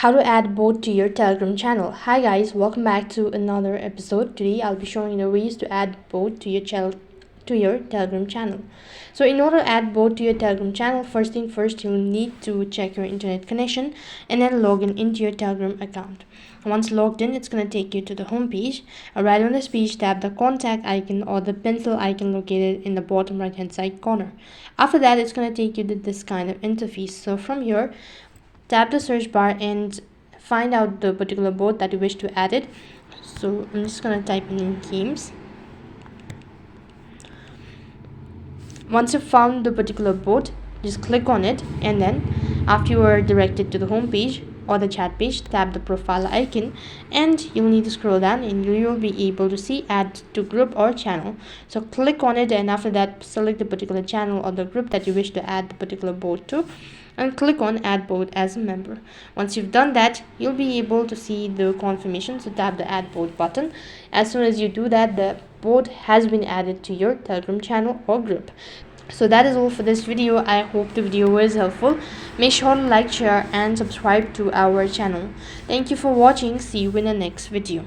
How to add bot to your Telegram channel. Hi guys, welcome back to another episode. Today I'll be showing you the ways to add bot to your Telegram channel. So in order to add bot to your Telegram channel, first thing first, you'll need to check your internet connection and then log in into your Telegram account. Once logged in, it's going to take you to the home page. Right on this page, tap the contact icon or the pencil icon located in the bottom right hand side corner. After that, it's going to take you to this kind of interface. So from here, tap the search bar and find out the particular bot that you wish to add it. So I'm just going to type in games. Once you've found the particular bot, just click on it, and then after you are directed to the home page or the chat page, tap the profile icon and you'll need to scroll down and you'll be able to see add to group or channel. So click on it, and after that select the particular channel or the group that you wish to add the particular bot to and click on add bot as a member. Once you've done that, you'll be able to see the confirmation, so tap the add bot button. As soon as you do that, the bot has been added to your Telegram channel or group. So that is all for this video. I hope the video was helpful. Make sure to like, share and subscribe to our channel. Thank you for watching. See you in the next video.